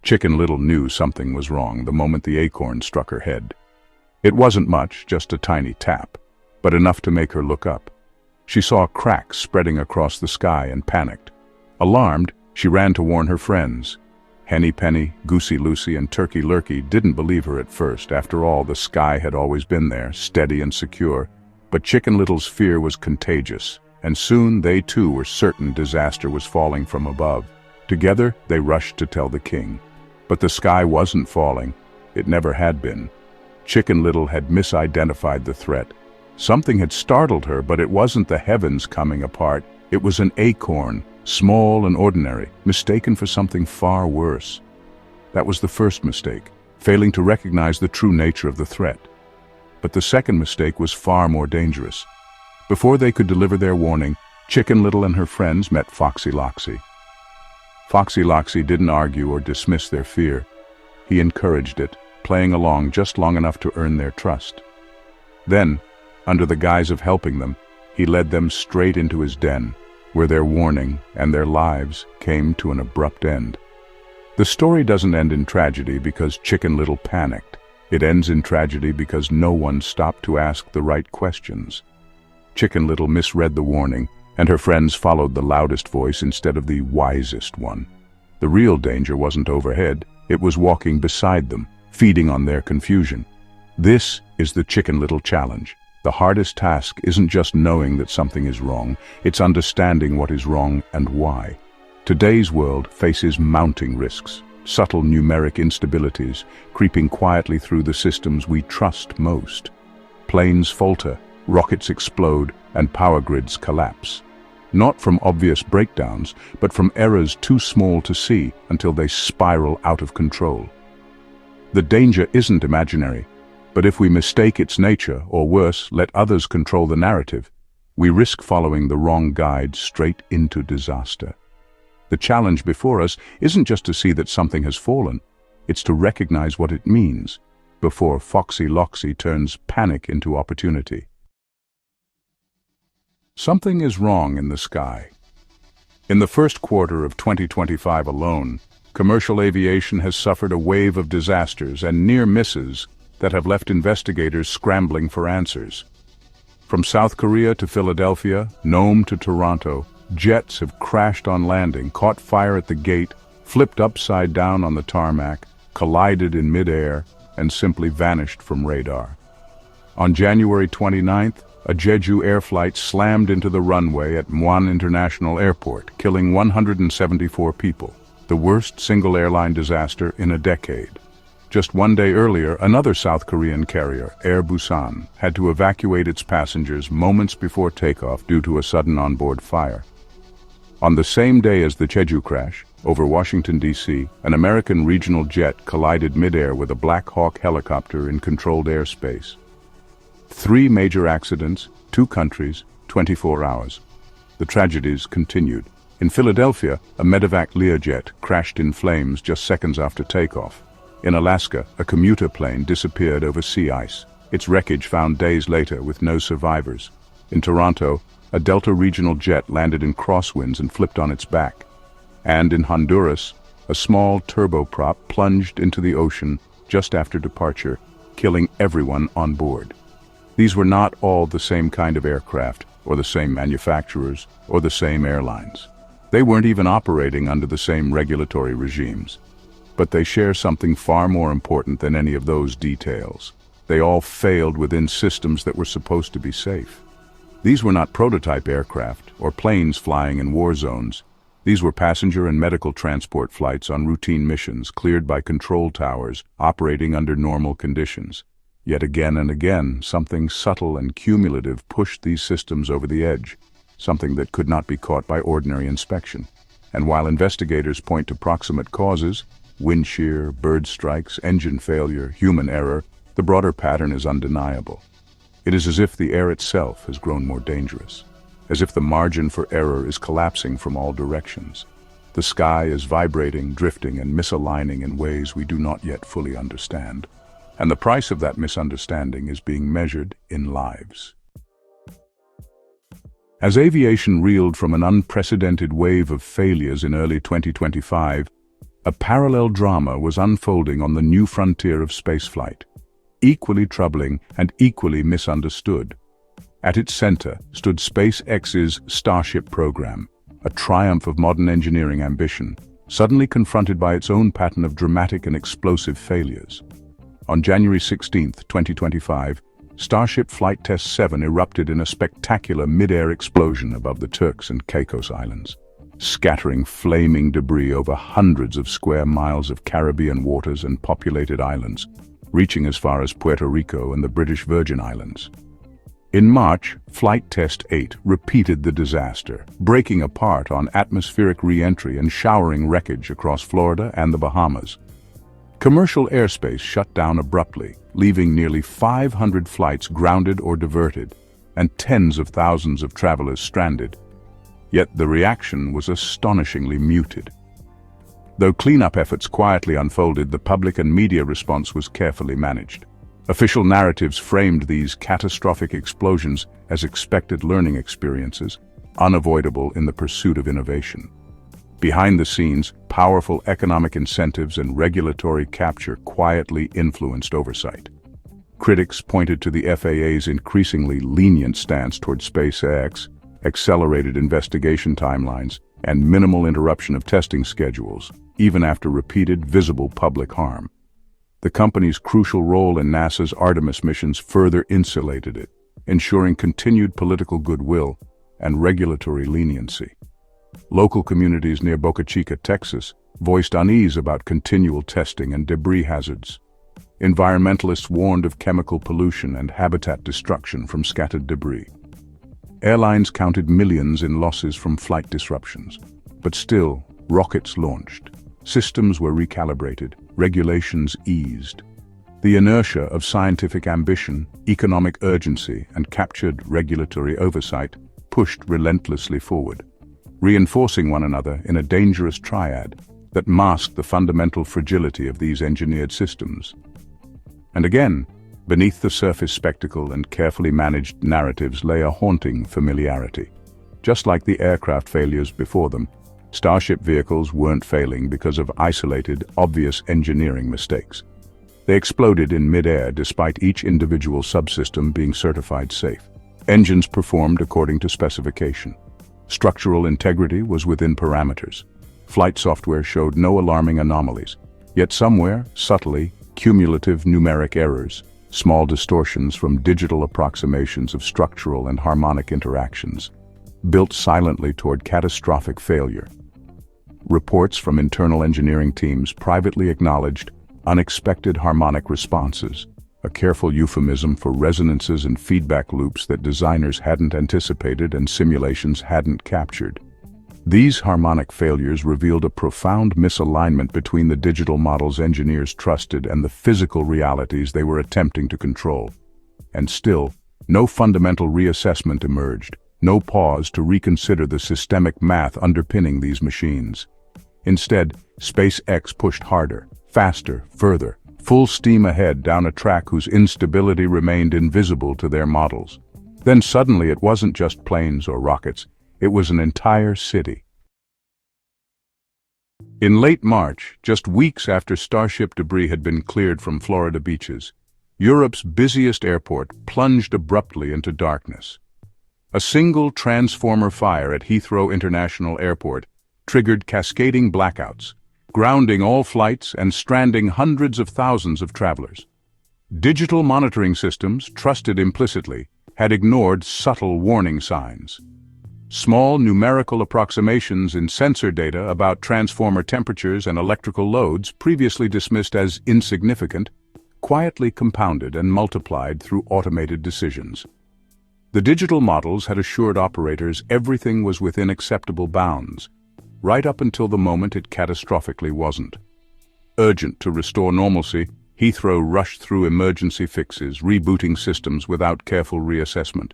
Chicken Little knew something was wrong the moment the acorn struck her head. It wasn't much, just a tiny tap, but enough to make her look up. She saw cracks spreading across the sky and panicked. Alarmed, she ran to warn her friends. Henny Penny, Goosey Lucy, and Turkey Lurkey didn't believe her at first. After all, the sky had always been there, steady and secure. But Chicken Little's fear was contagious, and soon they too were certain disaster was falling from above. Together, they rushed to tell the king. But the sky wasn't falling. It never had been. Chicken Little had misidentified the threat. Something had startled her, but it wasn't the heavens coming apart. It was an acorn, small and ordinary, mistaken for something far worse. That was the first mistake, failing to recognize the true nature of the threat. But the second mistake was far more dangerous. Before they could deliver their warning, Chicken Little and her friends met Foxy Loxy. Foxy Loxy didn't argue or dismiss their fear. He encouraged it, playing along just long enough to earn their trust. Then, under the guise of helping them, he led them straight into his den, where their warning and their lives came to an abrupt end. The story doesn't end in tragedy because Chicken Little panicked. It ends in tragedy because no one stopped to ask the right questions. Chicken Little misread the warning, and her friends followed the loudest voice instead of the wisest one. The real danger wasn't overhead, it was walking beside them, feeding on their confusion. This is the Chicken Little challenge. The hardest task isn't just knowing that something is wrong, it's understanding what is wrong and why. Today's world faces mounting risks, subtle numeric instabilities, creeping quietly through the systems we trust most. Planes falter, rockets explode, and power grids collapse. Not from obvious breakdowns, but from errors too small to see until they spiral out of control. The danger isn't imaginary, but if we mistake its nature, or worse, let others control the narrative, we risk following the wrong guide straight into disaster. The challenge before us isn't just to see that something has fallen, it's to recognize what it means, before Foxy Loxy turns panic into opportunity. Something is wrong in the sky. In the first quarter of 2025 alone, commercial aviation has suffered a wave of disasters and near misses that have left investigators scrambling for answers. From South Korea to Philadelphia, Nome to Toronto, jets have crashed on landing, caught fire at the gate, flipped upside down on the tarmac, collided in midair, and simply vanished from radar. On January 29th, a Jeju air flight slammed into the runway at Muan International Airport, killing 174 people, the worst single airline disaster in a decade. Just one day earlier, another South Korean carrier, Air Busan, had to evacuate its passengers moments before takeoff due to a sudden onboard fire. On the same day as the Jeju crash, over Washington, D.C., an American regional jet collided midair with a Black Hawk helicopter in controlled airspace. 3 major accidents, 2 countries, 24 hours. The tragedies continued. In Philadelphia, a medevac Learjet crashed in flames just seconds after takeoff. In Alaska, a commuter plane disappeared over sea ice, its wreckage found days later with no survivors. In Toronto, a Delta regional jet landed in crosswinds and flipped on its back. And in Honduras, a small turboprop plunged into the ocean just after departure, killing everyone on board. These were not all the same kind of aircraft, or the same manufacturers, or the same airlines. They weren't even operating under the same regulatory regimes. But they share something far more important than any of those details. They all failed within systems that were supposed to be safe. These were not prototype aircraft, or planes flying in war zones. These were passenger and medical transport flights on routine missions, cleared by control towers, operating under normal conditions. Yet again and again, something subtle and cumulative pushed these systems over the edge, something that could not be caught by ordinary inspection. And while investigators point to proximate causes, wind shear, bird strikes, engine failure, human error, the broader pattern is undeniable. It is as if the air itself has grown more dangerous, as if the margin for error is collapsing from all directions. The sky is vibrating, drifting, and misaligning in ways we do not yet fully understand. And the price of that misunderstanding is being measured in lives. As aviation reeled from an unprecedented wave of failures in early 2025, A parallel drama was unfolding on the new frontier of spaceflight, equally troubling and equally misunderstood. At its center stood SpaceX's Starship program, a triumph of modern engineering ambition, suddenly confronted by its own pattern of dramatic and explosive failures. On January 16, 2025, Starship Flight Test 7 erupted in a spectacular mid-air explosion above the Turks and Caicos Islands, scattering flaming debris over hundreds of square miles of Caribbean waters and populated islands, reaching as far as Puerto Rico and the British Virgin Islands. In March, Flight Test 8 repeated the disaster, breaking apart on atmospheric re-entry and showering wreckage across Florida and the Bahamas. Commercial airspace shut down abruptly, leaving nearly 500 flights grounded or diverted, and tens of thousands of travelers stranded. Yet the reaction was astonishingly muted. Though cleanup efforts quietly unfolded, the public and media response was carefully managed. Official narratives framed these catastrophic explosions as expected learning experiences, unavoidable in the pursuit of innovation. Behind the scenes, powerful economic incentives and regulatory capture quietly influenced oversight. Critics pointed to the FAA's increasingly lenient stance toward SpaceX, accelerated investigation timelines, and minimal interruption of testing schedules, even after repeated visible public harm. The company's crucial role in NASA's Artemis missions further insulated it, ensuring continued political goodwill and regulatory leniency. Local communities near Boca Chica, Texas, voiced unease about continual testing and debris hazards. Environmentalists warned of chemical pollution and habitat destruction from scattered debris. Airlines counted millions in losses from flight disruptions, but still, rockets launched. Systems were recalibrated, regulations eased. The inertia of scientific ambition, economic urgency, and captured regulatory oversight pushed relentlessly forward, reinforcing one another in a dangerous triad that masked the fundamental fragility of these engineered systems. And again, beneath the surface spectacle and carefully managed narratives lay a haunting familiarity. Just like the aircraft failures before them, Starship vehicles weren't failing because of isolated, obvious engineering mistakes. They exploded in mid-air despite each individual subsystem being certified safe. Engines performed according to specification. Structural integrity was within parameters. Flight software showed no alarming anomalies. Yet somewhere, subtly, cumulative numeric errors, small distortions from digital approximations of structural and harmonic interactions, built silently toward catastrophic failure. Reports from internal engineering teams privately acknowledged unexpected harmonic responses, a careful euphemism for resonances and feedback loops that designers hadn't anticipated and simulations hadn't captured. These harmonic failures revealed a profound misalignment between the digital models engineers trusted and the physical realities they were attempting to control. And still, no fundamental reassessment emerged, no pause to reconsider the systemic math underpinning these machines. Instead, SpaceX pushed harder, faster, further, full steam ahead down a track whose instability remained invisible to their models. Then suddenly it wasn't just planes or rockets, it was an entire city. In late March, just weeks after Starship debris had been cleared from Florida beaches, Europe's busiest airport plunged abruptly into darkness. A single transformer fire at Heathrow International Airport triggered cascading blackouts, grounding all flights and stranding hundreds of thousands of travelers. Digital monitoring systems, trusted implicitly, had ignored subtle warning signs. Small numerical approximations in sensor data about transformer temperatures and electrical loads, previously dismissed as insignificant, quietly compounded and multiplied through automated decisions. The digital models had assured operators everything was within acceptable bounds, right up until the moment it catastrophically wasn't. Urgent to restore normalcy, Heathrow rushed through emergency fixes, rebooting systems without careful reassessment.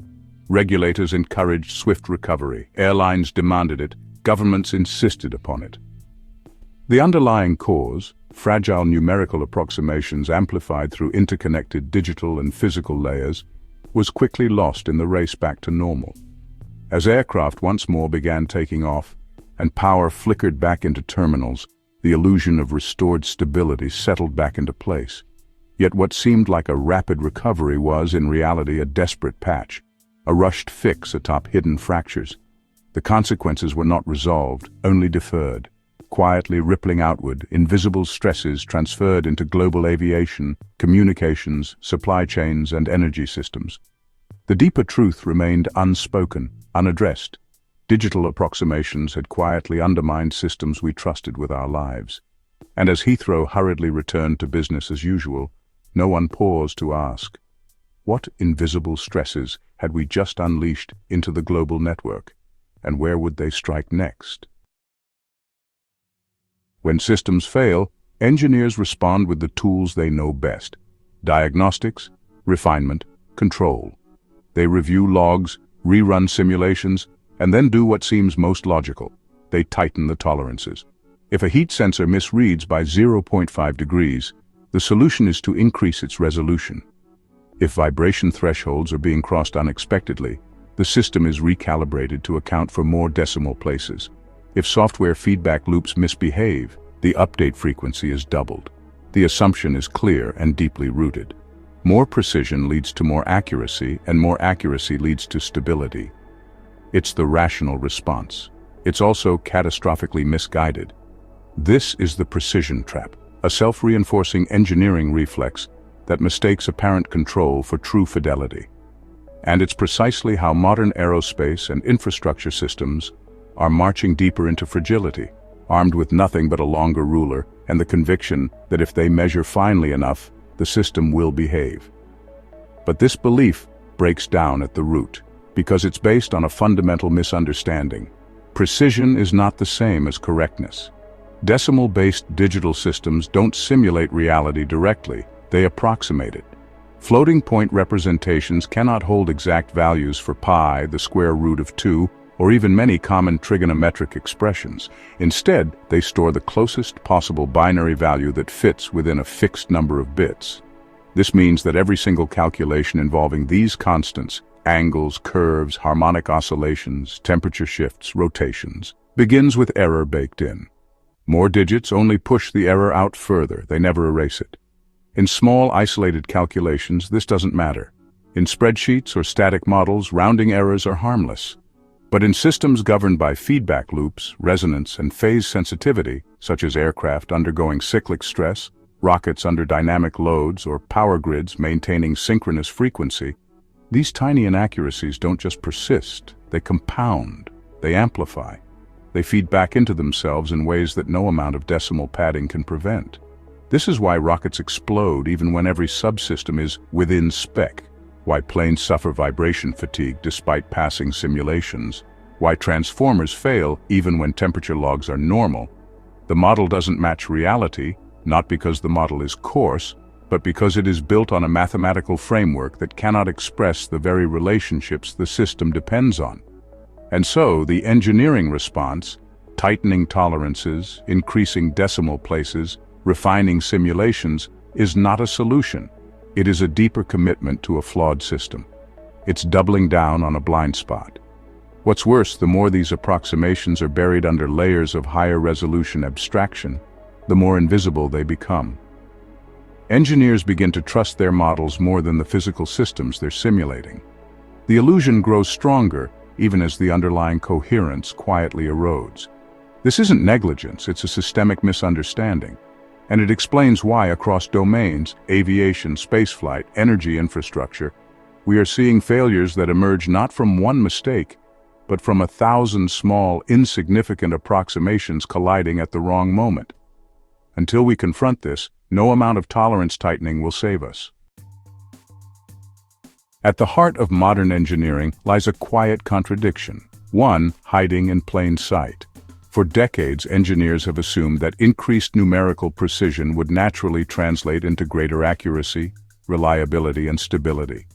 Regulators encouraged swift recovery, airlines demanded it, governments insisted upon it. The underlying cause, fragile numerical approximations amplified through interconnected digital and physical layers, was quickly lost in the race back to normal. As aircraft once more began taking off, and power flickered back into terminals, The illusion of restored stability settled back into place. Yet what seemed like a rapid recovery was, in reality, a desperate patch, a rushed fix atop hidden fractures. The consequences were not resolved, only deferred. Quietly rippling outward, invisible stresses transferred into global aviation, communications, supply chains, and energy systems. The deeper truth remained unspoken, unaddressed. Digital approximations had quietly undermined systems we trusted with our lives. And as Heathrow hurriedly returned to business as usual, no one paused to ask, what invisible stresses had we just unleashed into the global network, and where would they strike next? When systems fail, engineers respond with the tools they know best: diagnostics, refinement, control. They review logs, rerun simulations, and then do what seems most logical. They tighten the tolerances. If a heat sensor misreads by 0.5 degrees, the solution is to increase its resolution. If vibration thresholds are being crossed unexpectedly, the system is recalibrated to account for more decimal places. If software feedback loops misbehave, the update frequency is doubled. The assumption is clear and deeply rooted. More precision leads to more accuracy, and more accuracy leads to stability. It's the rational response. It's also catastrophically misguided. This is the precision trap, a self-reinforcing engineering reflex that mistakes apparent control for true fidelity. And it's precisely how modern aerospace and infrastructure systems are marching deeper into fragility, armed with nothing but a longer ruler and the conviction that if they measure finely enough, the system will behave. But this belief breaks down at the root, because it's based on a fundamental misunderstanding. Precision is not the same as correctness. Decimal-based digital systems don't simulate reality directly, they approximate it. Floating point representations cannot hold exact values for pi, the square root of 2, or even many common trigonometric expressions. Instead, they store the closest possible binary value that fits within a fixed number of bits. This means that every single calculation involving these constants, angles, curves, harmonic oscillations, temperature shifts, rotations, begins with error baked in. More digits only push the error out further, they never erase it. In small, isolated calculations, this doesn't matter. In spreadsheets or static models, rounding errors are harmless. But in systems governed by feedback loops, resonance, and phase sensitivity, such as aircraft undergoing cyclic stress, rockets under dynamic loads, or power grids maintaining synchronous frequency, these tiny inaccuracies don't just persist, they compound, they amplify. They feed back into themselves in ways that no amount of decimal padding can prevent. This is why rockets explode even when every subsystem is within spec, why planes suffer vibration fatigue despite passing simulations, why transformers fail even when temperature logs are normal. The model doesn't match reality, not because the model is coarse, but because it is built on a mathematical framework that cannot express the very relationships the system depends on. And so, the engineering response, tightening tolerances, increasing decimal places, refining simulations, is not a solution. It is a deeper commitment to a flawed system. It's doubling down on a blind spot. What's worse, the more these approximations are buried under layers of higher resolution abstraction, the more invisible they become. Engineers begin to trust their models more than the physical systems they're simulating. The illusion grows stronger, even as the underlying coherence quietly erodes. This isn't negligence, it's a systemic misunderstanding. And it explains why across domains, aviation, spaceflight, energy infrastructure, we are seeing failures that emerge not from one mistake, but from 1,000 small, insignificant approximations colliding at the wrong moment. Until we confront this, no amount of tolerance tightening will save us. At the heart of modern engineering lies a quiet contradiction, one hiding in plain sight. For decades, engineers have assumed that increased numerical precision would naturally translate into greater accuracy, reliability, and stability.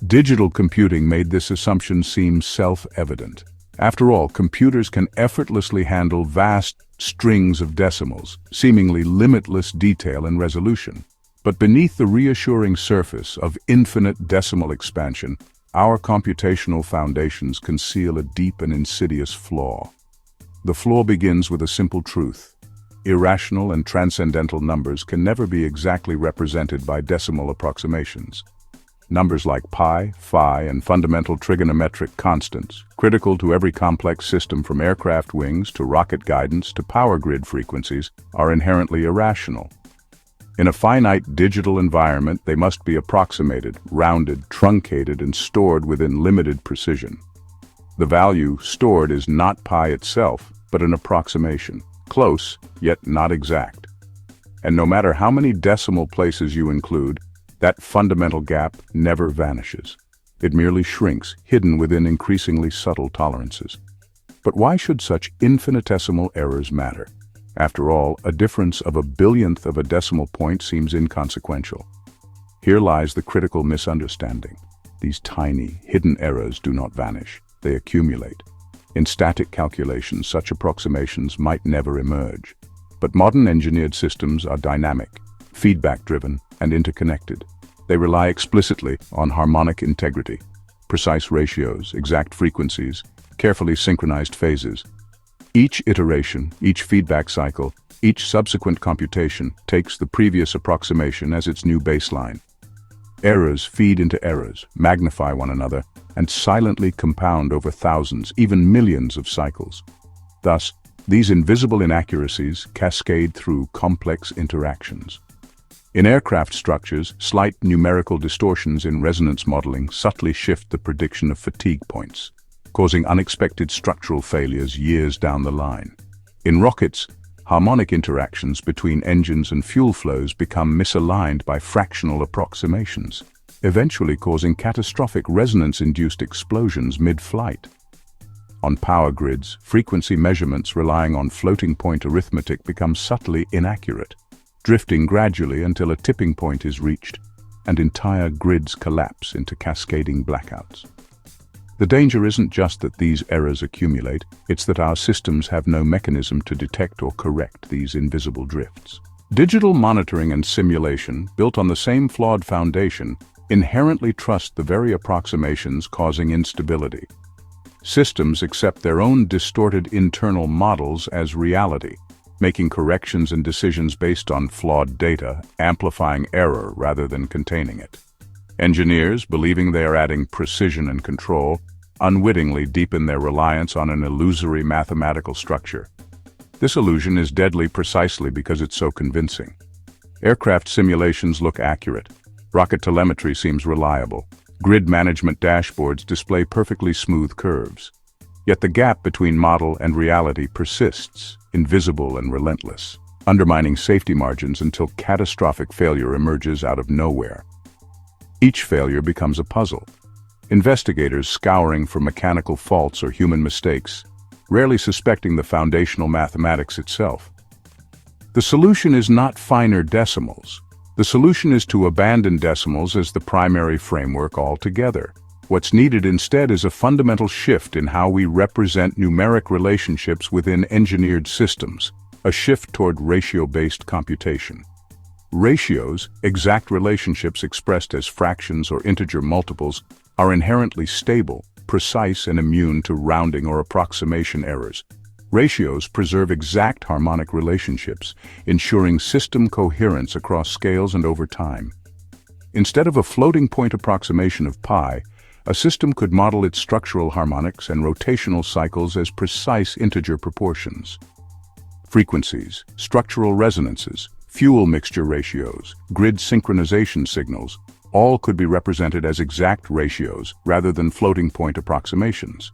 Digital computing made this assumption seem self-evident. After all, computers can effortlessly handle vast strings of decimals, seemingly limitless detail and resolution. But beneath the reassuring surface of infinite decimal expansion, our computational foundations conceal a deep and insidious flaw. The flaw begins with a simple truth. irrational and transcendental numbers can never be exactly represented by decimal approximations. Numbers like pi, phi, and fundamental trigonometric constants, critical to every complex system from aircraft wings to rocket guidance to power grid frequencies, are inherently irrational. In a finite digital environment, they must be approximated, rounded, truncated, and stored within limited precision. The value stored is not pi itself, but an approximation, close, yet not exact. And no matter how many decimal places you include, that fundamental gap never vanishes. It merely shrinks, hidden within increasingly subtle tolerances. But why should such infinitesimal errors matter? After all, a difference of a billionth of a decimal point seems inconsequential. Here lies the critical misunderstanding. These tiny, hidden errors do not vanish. They accumulate. In static calculations, such approximations might never emerge. But modern engineered systems are dynamic, feedback-driven, and interconnected. They rely explicitly on harmonic integrity, precise ratios, exact frequencies, carefully synchronized phases. Each iteration, each feedback cycle, each subsequent computation takes the previous approximation as its new baseline. Errors feed into errors, magnify one another, and silently compound over thousands, even millions of cycles. Thus, these invisible inaccuracies cascade through complex interactions. In aircraft structures, slight numerical distortions in resonance modeling subtly shift the prediction of fatigue points, causing unexpected structural failures years down the line. In rockets, harmonic interactions between engines and fuel flows become misaligned by fractional approximations, eventually causing catastrophic resonance-induced explosions mid-flight. On power grids, frequency measurements relying on floating-point arithmetic become subtly inaccurate, drifting gradually until a tipping point is reached, and entire grids collapse into cascading blackouts. The danger isn't just that these errors accumulate, it's that our systems have no mechanism to detect or correct these invisible drifts. Digital monitoring and simulation, built on the same flawed foundation, inherently trust the very approximations causing instability. Systems accept their own distorted internal models as reality, making corrections and decisions based on flawed data, amplifying error rather than containing it. Engineers, believing they are adding precision and control, unwittingly deepen their reliance on an illusory mathematical structure. This illusion is deadly precisely because it's so convincing. Aircraft simulations look accurate. Rocket telemetry seems reliable. Grid management dashboards display perfectly smooth curves. Yet the gap between model and reality persists, invisible and relentless, undermining safety margins until catastrophic failure emerges out of nowhere. Each failure becomes a puzzle. Investigators scouring for mechanical faults or human mistakes, rarely suspecting the foundational mathematics itself. The solution is not finer decimals. The solution is to abandon decimals as the primary framework altogether. What's needed instead is a fundamental shift in how we represent numeric relationships within engineered systems, a shift toward ratio-based computation. Ratios, exact relationships expressed as fractions or integer multiples, are inherently stable, precise, and immune to rounding or approximation errors. Ratios preserve exact harmonic relationships, ensuring system coherence across scales and over time. Instead of a floating-point approximation of pi, a system could model its structural harmonics and rotational cycles as precise integer proportions. Frequencies, structural resonances, fuel mixture ratios, grid synchronization signals, all could be represented as exact ratios rather than floating-point approximations.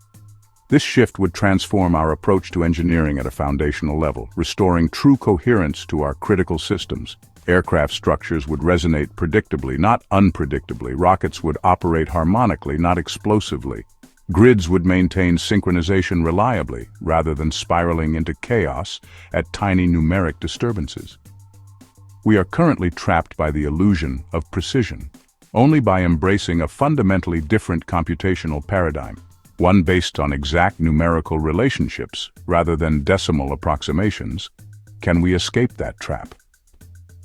This shift would transform our approach to engineering at a foundational level, restoring true coherence to our critical systems. Aircraft structures would resonate predictably, not unpredictably. Rockets would operate harmonically, not explosively. Grids would maintain synchronization reliably, rather than spiraling into chaos at tiny numeric disturbances. We are currently trapped by the illusion of precision. Only by embracing a fundamentally different computational paradigm, one based on exact numerical relationships rather than decimal approximations, can we escape that trap.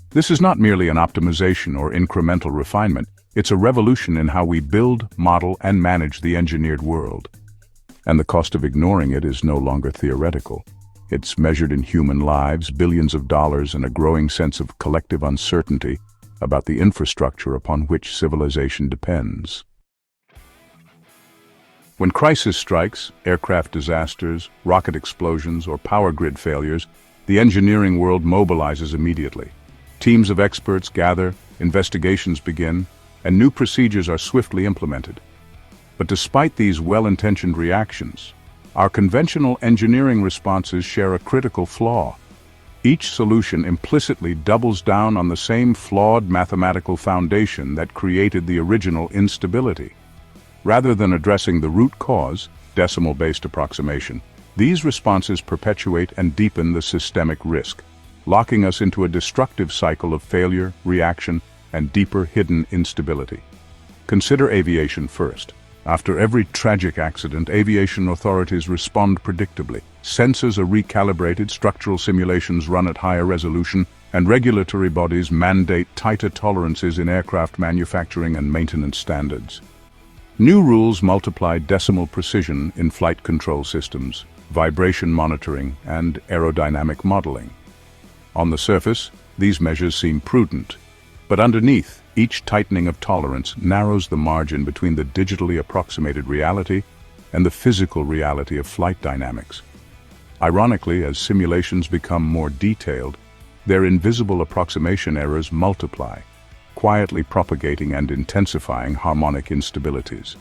This is not merely an optimization or incremental refinement, it's a revolution in how we build, model, and manage the engineered world. And the cost of ignoring it is no longer theoretical. It's measured in human lives, billions of dollars, and a growing sense of collective uncertainty about the infrastructure upon which civilization depends. When crisis strikes, aircraft disasters, rocket explosions, or power grid failures, the engineering world mobilizes immediately. Teams of experts gather, investigations begin, and new procedures are swiftly implemented. But despite these well-intentioned reactions, our conventional engineering responses share a critical flaw. Each solution implicitly doubles down on the same flawed mathematical foundation that created the original instability. Rather than addressing the root cause, decimal-based approximation, these responses perpetuate and deepen the systemic risk, locking us into a destructive cycle of failure, reaction, and deeper hidden instability. Consider aviation first. After every tragic accident, aviation authorities respond predictably. Sensors are recalibrated, structural simulations run at higher resolution, and regulatory bodies mandate tighter tolerances in aircraft manufacturing and maintenance standards. New rules multiply decimal precision in flight control systems, vibration monitoring, and aerodynamic modeling. On the surface, these measures seem prudent, but underneath, each tightening of tolerance narrows the margin between the digitally approximated reality and the physical reality of flight dynamics. Ironically, as simulations become more detailed, their invisible approximation errors multiply, quietly propagating and intensifying harmonic instabilities.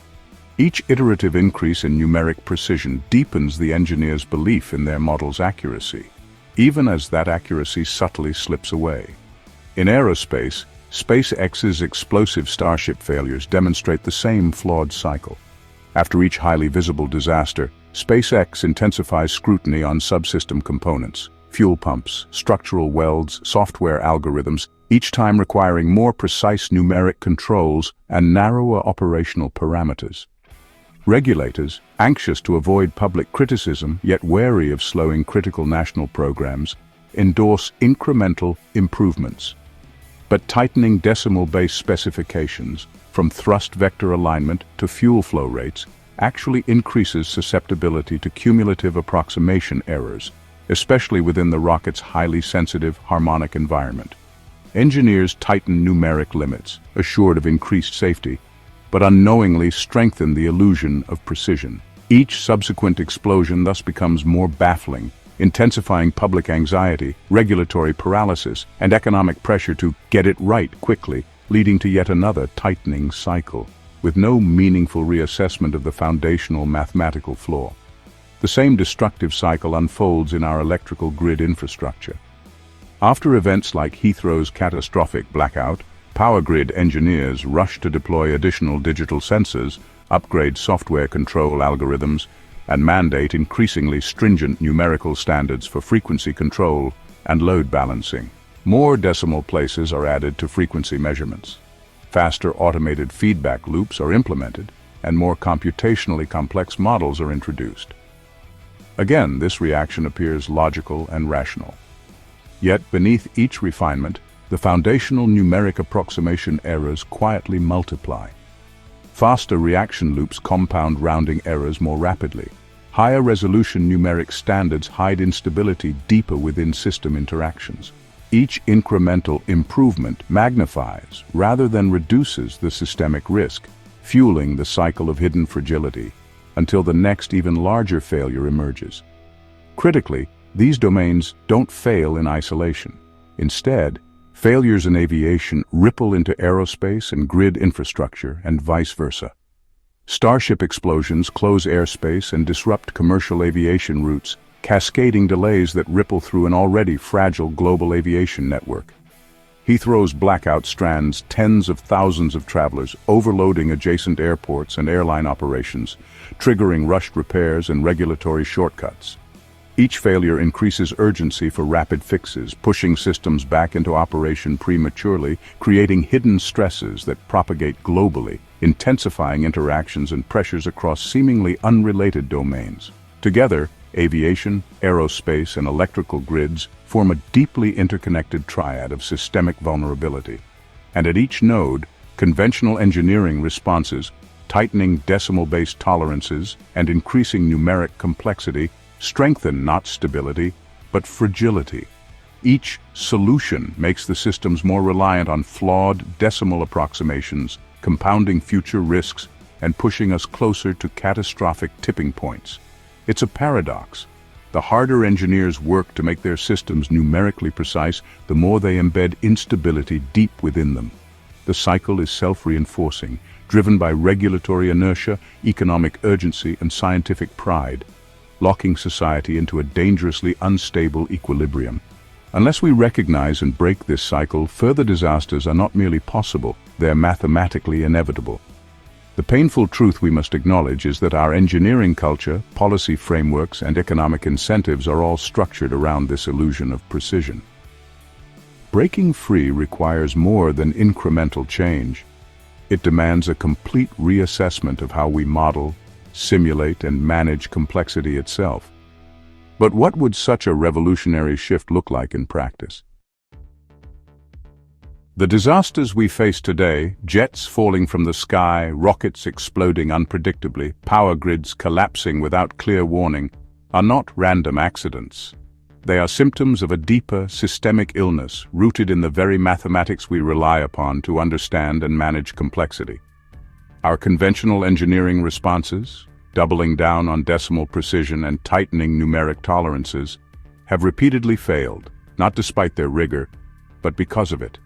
Each iterative increase in numeric precision deepens the engineer's belief in their model's accuracy, even as that accuracy subtly slips away. In aerospace, SpaceX's explosive Starship failures demonstrate the same flawed cycle. After each highly visible disaster, SpaceX intensifies scrutiny on subsystem components, fuel pumps, structural welds, software algorithms, each time requiring more precise numeric controls and narrower operational parameters. Regulators, anxious to avoid public criticism yet wary of slowing critical national programs, endorse incremental improvements. But tightening decimal-based specifications, from thrust vector alignment to fuel flow rates, actually increases susceptibility to cumulative approximation errors, especially within the rocket's highly sensitive harmonic environment. Engineers tighten numeric limits, assured of increased safety, but unknowingly strengthen the illusion of precision. Each subsequent explosion thus becomes more baffling, intensifying public anxiety, regulatory paralysis, and economic pressure to get it right quickly, leading to yet another tightening cycle, with no meaningful reassessment of the foundational mathematical flaw. The same destructive cycle unfolds in our electrical grid infrastructure. After events like Heathrow's catastrophic blackout, power grid engineers rush to deploy additional digital sensors, upgrade software control algorithms, and mandate increasingly stringent numerical standards for frequency control and load balancing. More decimal places are added to frequency measurements. Faster automated feedback loops are implemented, and more computationally complex models are introduced. Again, this reaction appears logical and rational. Yet beneath each refinement, the foundational numeric approximation errors quietly multiply. Faster reaction loops compound rounding errors more rapidly. Higher resolution numeric standards hide instability deeper within system interactions. Each incremental improvement magnifies rather than reduces the systemic risk, fueling the cycle of hidden fragility until the next even larger failure emerges. Critically, these domains don't fail in isolation. Instead, failures in aviation ripple into aerospace and grid infrastructure and vice versa. Starship explosions close airspace and disrupt commercial aviation routes, cascading delays that ripple through an already fragile global aviation network. Heathrow's blackout strands tens of thousands of travelers, overloading adjacent airports and airline operations, triggering rushed repairs and regulatory shortcuts. Each failure increases urgency for rapid fixes, pushing systems back into operation prematurely, creating hidden stresses that propagate globally, intensifying interactions and pressures across seemingly unrelated domains. Together, aviation, aerospace, and electrical grids form a deeply interconnected triad of systemic vulnerability. And at each node, conventional engineering responses, tightening decimal-based tolerances, and increasing numeric complexity strengthen not stability, but fragility. Each solution makes the systems more reliant on flawed decimal approximations, compounding future risks and pushing us closer to catastrophic tipping points. It's a paradox. The harder engineers work to make their systems numerically precise, the more they embed instability deep within them. The cycle is self-reinforcing, driven by regulatory inertia, economic urgency, and scientific pride, locking society into a dangerously unstable equilibrium. Unless we recognize and break this cycle, further disasters are not merely possible, they're mathematically inevitable. The painful truth we must acknowledge is that our engineering culture, policy frameworks, and economic incentives are all structured around this illusion of precision. Breaking free requires more than incremental change. It demands a complete reassessment of how we model, simulate, and manage complexity itself. But what would such a revolutionary shift look like in practice? The disasters we face today, jets falling from the sky, rockets exploding unpredictably, power grids collapsing without clear warning, are not random accidents. They are symptoms of a deeper, systemic illness rooted in the very mathematics we rely upon to understand and manage complexity. Our conventional engineering responses, doubling down on decimal precision and tightening numeric tolerances, have repeatedly failed, not despite their rigor, but because of it.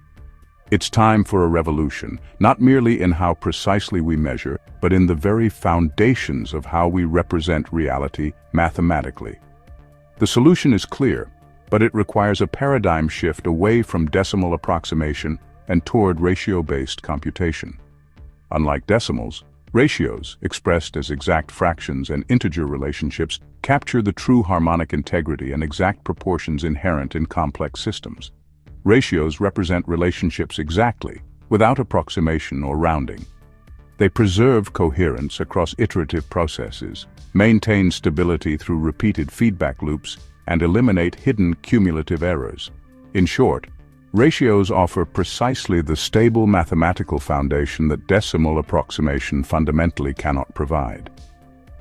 It's time for a revolution, not merely in how precisely we measure, but in the very foundations of how we represent reality mathematically. The solution is clear, but it requires a paradigm shift away from decimal approximation and toward ratio-based computation. Unlike decimals, ratios, expressed as exact fractions and integer relationships, capture the true harmonic integrity and exact proportions inherent in complex systems. Ratios represent relationships exactly, without approximation or rounding. They preserve coherence across iterative processes, maintain stability through repeated feedback loops, and eliminate hidden cumulative errors. In short, ratios offer precisely the stable mathematical foundation that decimal approximation fundamentally cannot provide.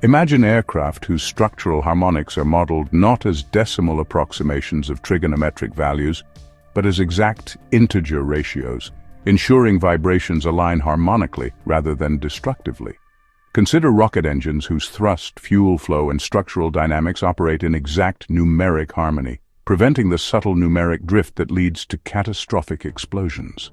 Imagine aircraft whose structural harmonics are modeled not as decimal approximations of trigonometric values, but as exact integer ratios, ensuring vibrations align harmonically rather than destructively. Consider rocket engines whose thrust, fuel flow, and structural dynamics operate in exact numeric harmony, preventing the subtle numeric drift that leads to catastrophic explosions.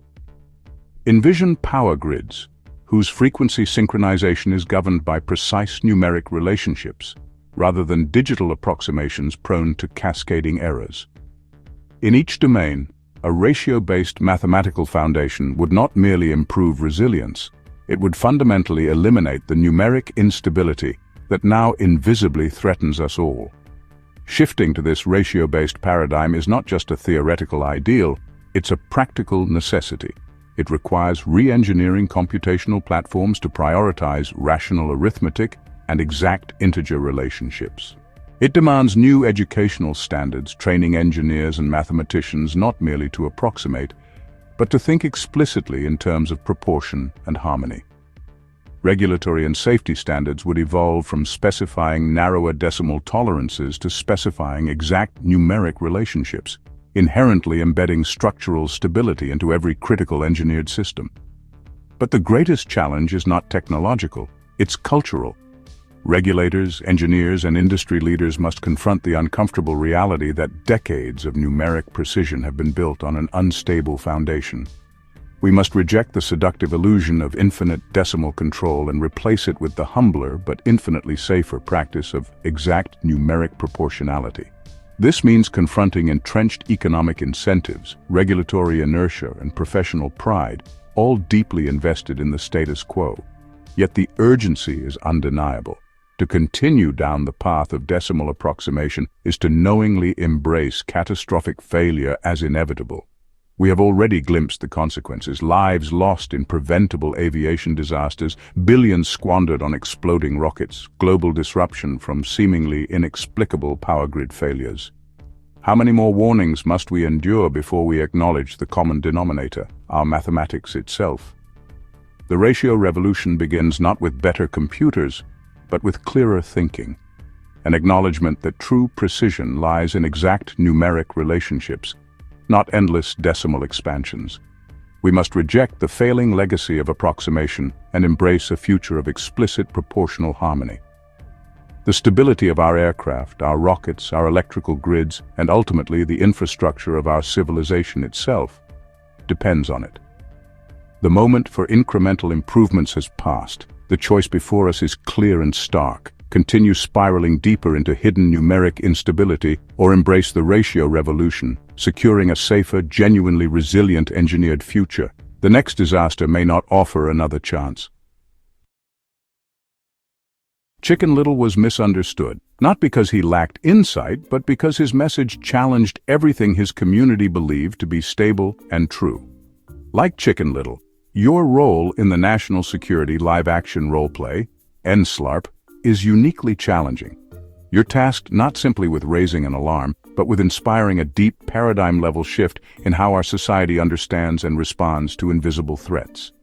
Envision power grids, whose frequency synchronization is governed by precise numeric relationships, rather than digital approximations prone to cascading errors. In each domain, a ratio-based mathematical foundation would not merely improve resilience, it would fundamentally eliminate the numeric instability that now invisibly threatens us all. Shifting to this ratio-based paradigm is not just a theoretical ideal, it's a practical necessity. It requires re-engineering computational platforms to prioritize rational arithmetic and exact integer relationships. It demands new educational standards, training engineers and mathematicians not merely to approximate, but to think explicitly in terms of proportion and harmony. Regulatory and safety standards would evolve from specifying narrower decimal tolerances to specifying exact numeric relationships, inherently embedding structural stability into every critical engineered system. But the greatest challenge is not technological, it's cultural. Regulators, engineers, and industry leaders must confront the uncomfortable reality that decades of numeric precision have been built on an unstable foundation. We must reject the seductive illusion of infinite decimal control and replace it with the humbler but infinitely safer practice of exact numeric proportionality. This means confronting entrenched economic incentives, regulatory inertia, and professional pride, all deeply invested in the status quo. Yet the urgency is undeniable. To continue down the path of decimal approximation is to knowingly embrace catastrophic failure as inevitable. We have already glimpsed the consequences: lives lost in preventable aviation disasters, billions squandered on exploding rockets, global disruption from seemingly inexplicable power grid failures. How many more warnings must we endure before we acknowledge the common denominator, our mathematics itself? The ratio revolution begins not with better computers, but with clearer thinking. an acknowledgement that true precision lies in exact numeric relationships, not endless decimal expansions. We must reject the failing legacy of approximation and embrace a future of explicit proportional harmony. The stability of our aircraft, our rockets, our electrical grids, and ultimately the infrastructure of our civilization itself depends on it. The moment for incremental improvements has passed. The choice before us is clear and stark. Continue spiraling deeper into hidden numeric instability, or embrace the ratio revolution, securing a safer, genuinely resilient engineered future. The next disaster may not offer another chance. Chicken Little was misunderstood, not because he lacked insight, but because his message challenged everything his community believed to be stable and true. Like Chicken Little, your role in the national security live-action roleplay, NSLARP, is uniquely challenging. You're tasked not simply with raising an alarm, but with inspiring a deep paradigm-level shift in how our society understands and responds to invisible threats.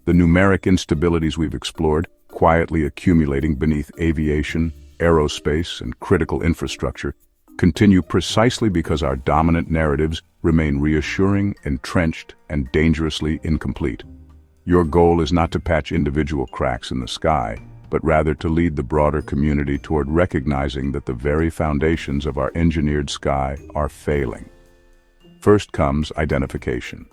The numeric instabilities we've explored, quietly accumulating beneath aviation, aerospace, and critical infrastructure, continue precisely because our dominant narratives remain reassuring, entrenched, and dangerously incomplete. Your goal is not to patch individual cracks in the sky, but rather to lead the broader community toward recognizing that the very foundations of our engineered sky are failing. First comes identification.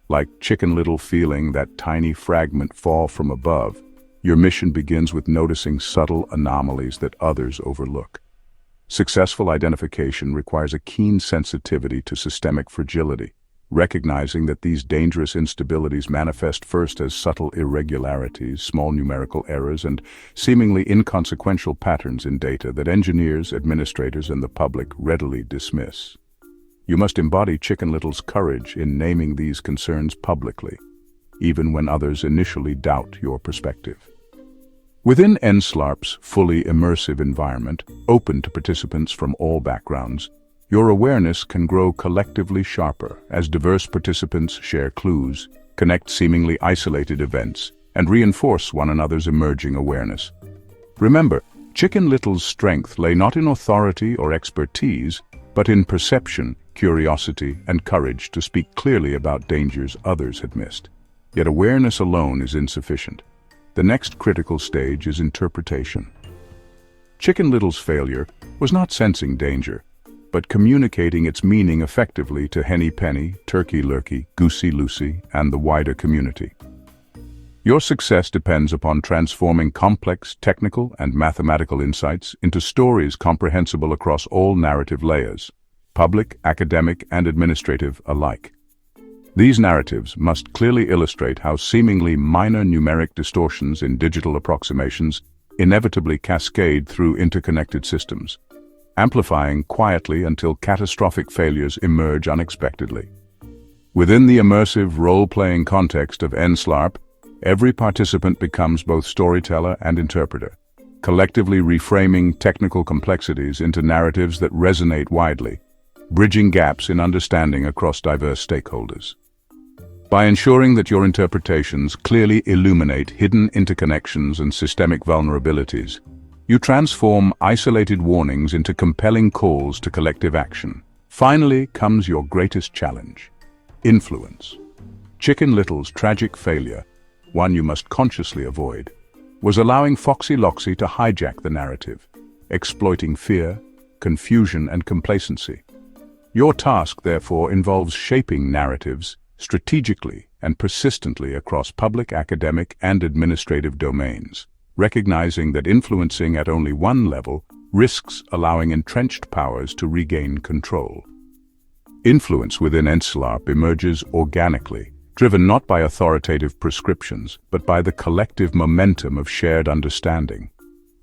Like Chicken Little feeling that tiny fragment fall from above, your mission begins with noticing subtle anomalies that others overlook. Successful identification requires a keen sensitivity to systemic fragility, recognizing that these dangerous instabilities manifest first as subtle irregularities, small numerical errors, and seemingly inconsequential patterns in data that engineers, administrators, and the public readily dismiss. You must embody Chicken Little's courage in naming these concerns publicly, even when others initially doubt your perspective. Within NSLARP's fully immersive environment, open to participants from all backgrounds, your awareness can grow collectively sharper as diverse participants share clues, connect seemingly isolated events, and reinforce one another's emerging awareness. Remember, Chicken Little's strength lay not in authority or expertise, but in perception, curiosity, and courage to speak clearly about dangers others had missed. Yet awareness alone is insufficient. The next critical stage is interpretation. Chicken Little's failure was not sensing danger, but communicating its meaning effectively to Henny Penny, Turkey Lurkey, Goosey Lucy, and the wider community. Your success depends upon transforming complex technical and mathematical insights into stories comprehensible across all narrative layers, public, academic, and administrative alike. These narratives must clearly illustrate how seemingly minor numeric distortions in digital approximations inevitably cascade through interconnected systems, amplifying quietly until catastrophic failures emerge unexpectedly. Within the immersive role-playing context of NSLARP, every participant becomes both storyteller and interpreter, collectively reframing technical complexities into narratives that resonate widely, bridging gaps in understanding across diverse stakeholders. By ensuring that your interpretations clearly illuminate hidden interconnections and systemic vulnerabilities, you transform isolated warnings into compelling calls to collective action. Finally comes your greatest challenge: influence. Chicken Little's tragic failure, one you must consciously avoid, was allowing Foxy Loxy to hijack the narrative, exploiting fear, confusion, and complacency. Your task, therefore, involves shaping narratives strategically and persistently across public, academic, and administrative domains, recognizing that influencing at only one level risks allowing entrenched powers to regain control. Influence within NSLARP emerges organically, driven not by authoritative prescriptions, but by the collective momentum of shared understanding.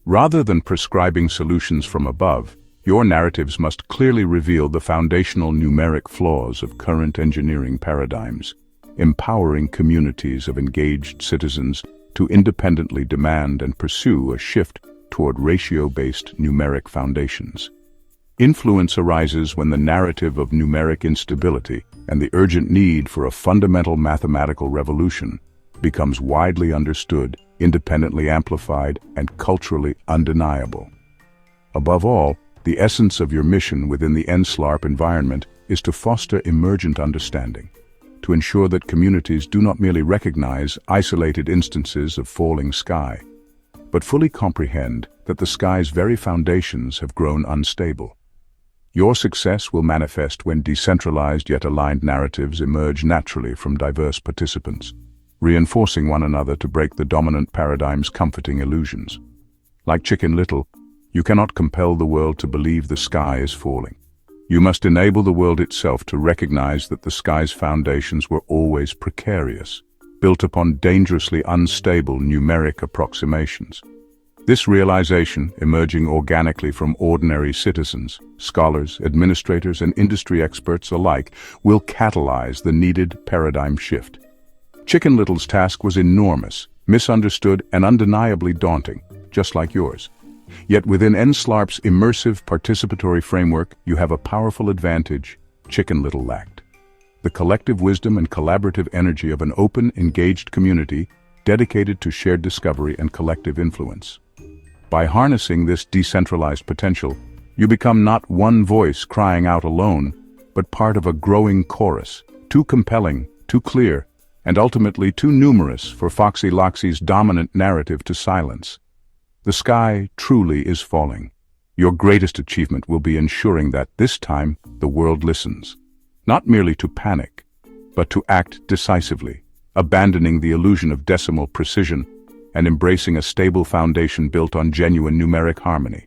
Rather than prescribing solutions from above, your narratives must clearly reveal the foundational numeric flaws of current engineering paradigms, empowering communities of engaged citizens to independently demand and pursue a shift toward ratio-based numeric foundations. Influence arises when the narrative of numeric instability and the urgent need for a fundamental mathematical revolution becomes widely understood, independently amplified, and culturally undeniable. Above all, the essence of your mission within the NSLARP environment is to foster emergent understanding, to ensure that communities do not merely recognize isolated instances of falling sky, but fully comprehend that the sky's very foundations have grown unstable. Your success will manifest when decentralized yet aligned narratives emerge naturally from diverse participants, reinforcing one another to break the dominant paradigm's comforting illusions. Like Chicken Little, you cannot compel the world to believe the sky is falling. You must enable the world itself to recognize that the sky's foundations were always precarious, built upon dangerously unstable numeric approximations. This realization, emerging organically from ordinary citizens, scholars, administrators, and industry experts alike, will catalyze the needed paradigm shift. Chicken Little's task was enormous, misunderstood, and undeniably daunting, just like yours. Yet within NSLARP's immersive participatory framework, you have a powerful advantage Chicken Little lacked: the collective wisdom and collaborative energy of an open, engaged community dedicated to shared discovery and collective influence. By harnessing this decentralized potential, you become not one voice crying out alone, but part of a growing chorus, too compelling, too clear, and ultimately too numerous for Foxy Loxy's dominant narrative to silence. The sky truly is falling. Your greatest achievement will be ensuring that this time the world listens, not merely to panic, but to act decisively, abandoning the illusion of decimal precision and embracing a stable foundation built on genuine numeric harmony.